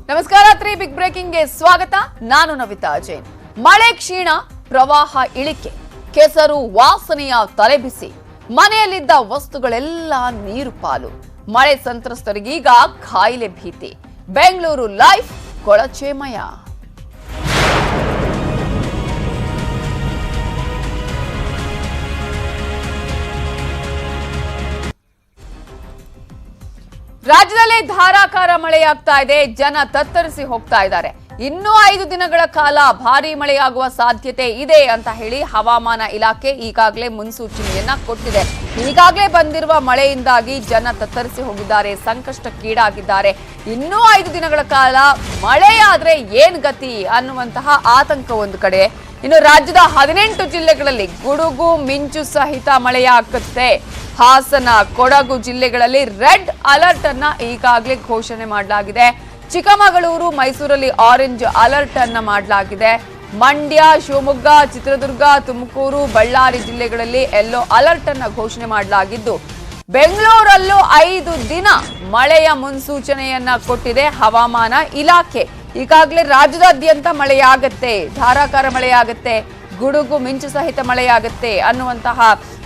ನಮಸ್ಕಾರ. 3 ಬಿಗ್ ಬ್ರೇಕಿಂಗ್ಗೆ ಸ್ವಾಗತ. ನಾನು ನವಿತಾ ಜೈನ್. ಮಳೆ ಕ್ಷೀಣ, ಪ್ರವಾಹ ಇಳಿಕೆ, ಕೆಸರು ವಾಸನೆಯ ತಲೆಬಿಸಿ, ಮನೆಯಲ್ಲಿದ್ದ ವಸ್ತುಗಳೆಲ್ಲ ನೀರು ಪಾಲು. ಮಳೆ ಸಂತ್ರಸ್ತರಿಗೀಗ ಕಾಯಿಲೆ ಭೀತಿ. ಬೆಂಗಳೂರು ಲೈಫ್ ಕೊಳಚೆಮಯ. ರಾಜ್ಯದಲ್ಲಿ ಧಾರಾಕಾರ ಮಳೆಯಾಗ್ತಾ ಇದೆ. ಜನ ತತ್ತರಿಸಿ ಹೋಗ್ತಾ ಇದ್ದಾರೆ. ಇನ್ನೂ 5 ದಿನಗಳ ಕಾಲ ಭಾರೀ ಮಳೆಯಾಗುವ ಸಾಧ್ಯತೆ ಇದೆ ಅಂತ ಹೇಳಿ ಹವಾಮಾನ ಇಲಾಖೆ ಈಗಾಗಲೇ ಮುನ್ಸೂಚನೆಯನ್ನ ಕೊಟ್ಟಿದೆ. ಈಗಾಗಲೇ ಬಂದಿರುವ ಮಳೆಯಿಂದಾಗಿ ಜನ ತತ್ತರಿಸಿ ಹೋಗಿದ್ದಾರೆ, ಸಂಕಷ್ಟಕ್ಕೀಡಾಗಿದ್ದಾರೆ. ಇನ್ನೂ 5 ದಿನಗಳ ಕಾಲ ಮಳೆಯಾದ್ರೆ ಏನ್ ಗತಿ ಅನ್ನುವಂತಹ ಆತಂಕ ಒಂದು ಕಡೆ. ಇನ್ನು ರಾಜ್ಯದ 18 ಜಿಲ್ಲೆಗಳಲ್ಲಿ ಗುಡುಗು ಮಿಂಚು ಸಹಿತ ಮಳೆಯಾಗುತ್ತೆ. ಹಾಸನ, ಕೊಡಗು ಜಿಲ್ಲೆಗಳಲ್ಲಿ ರೆಡ್ ಅಲರ್ಟ್ ಅನ್ನ ಈಗಾಗಲೇ ಘೋಷಣೆ ಮಾಡಲಾಗಿದೆ. ಚಿಕ್ಕಮಗಳೂರು, ಮೈಸೂರಲ್ಲಿ ಆರೆಂಜ್ ಅಲರ್ಟ್ ಅನ್ನ ಮಾಡಲಾಗಿದೆ. ಮಂಡ್ಯ, ಶಿವಮೊಗ್ಗ, ಚಿತ್ರದುರ್ಗ, ತುಮಕೂರು, ಬಳ್ಳಾರಿ ಜಿಲ್ಲೆಗಳಲ್ಲಿ ಯೆಲ್ಲೋ ಅಲರ್ಟ್ ಅನ್ನ ಘೋಷಣೆ ಮಾಡಲಾಗಿದ್ದು, ಬೆಂಗಳೂರಲ್ಲೂ 5 ದಿನ ಮಳೆಯ ಮುನ್ಸೂಚನೆಯನ್ನ ಕೊಟ್ಟಿದೆ ಹವಾಮಾನ ಇಲಾಖೆ. ಈಗಾಗಲೇ ರಾಜ್ಯದಾದ್ಯಂತ ಮಳೆಯಾಗತ್ತೆ, ಧಾರಾಕಾರ ಮಳೆಯಾಗತ್ತೆ, ಗುಡುಗು ಮಿಂಚು ಸಹಿತ ಮಳೆಯಾಗುತ್ತೆ ಅನ್ನುವಂತಹ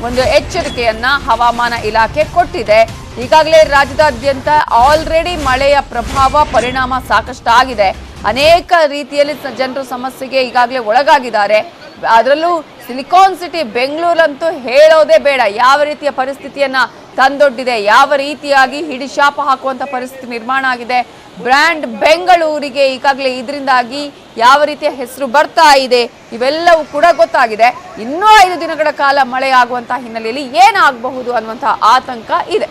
ಒಂದು ಎಚ್ಚರಿಕೆಯನ್ನ ಹವಾಮಾನ ಇಲಾಖೆ ಕೊಟ್ಟಿದೆ. ಈಗಾಗಲೇ ರಾಜ್ಯದಾದ್ಯಂತ ಆಲ್ರೆಡಿ ಮಳೆಯ ಪ್ರಭಾವ ಪರಿಣಾಮ ಸಾಕಷ್ಟಾಗಿದೆ. ಅನೇಕ ರೀತಿಯಲ್ಲಿ ಜನರು ಸಮಸ್ಯೆಗೆ ಈಗಾಗಲೇ ಒಳಗಾಗಿದ್ದಾರೆ. ಅದರಲ್ಲೂ ಸಿಲಿಕಾನ್ ಸಿಟಿ ಬೆಂಗಳೂರಂತೂ ಹೇಳೋದೇ ಬೇಡ. ಯಾವ ರೀತಿಯ ಪರಿಸ್ಥಿತಿಯನ್ನ ತಂದೊಡ್ಡಿದೆ, ಯಾವ ರೀತಿಯಾಗಿ ಹಿಡಿಶಾಪ ಹಾಕುವಂತ ಪರಿಸ್ಥಿತಿ ನಿರ್ಮಾಣ ಆಗಿದೆ. ಬ್ರ್ಯಾಂಡ್ ಬೆಂಗಳೂರಿಗೆ ಈಗಾಗಲೇ ಇದರಿಂದಾಗಿ ಯಾವ ರೀತಿಯ ಹೆಸರು ಬರ್ತಾ ಇದೆ ಇವೆಲ್ಲವೂ ಕೂಡ ಗೊತ್ತಾಗಿದೆ. ಇನ್ನೂ 5 ದಿನಗಳ ಕಾಲ ಮಳೆ ಆಗುವಂತಹ ಹಿನ್ನೆಲೆಯಲ್ಲಿ ಏನಾಗಬಹುದು ಅನ್ನುವಂತಹ ಆತಂಕ ಇದೆ.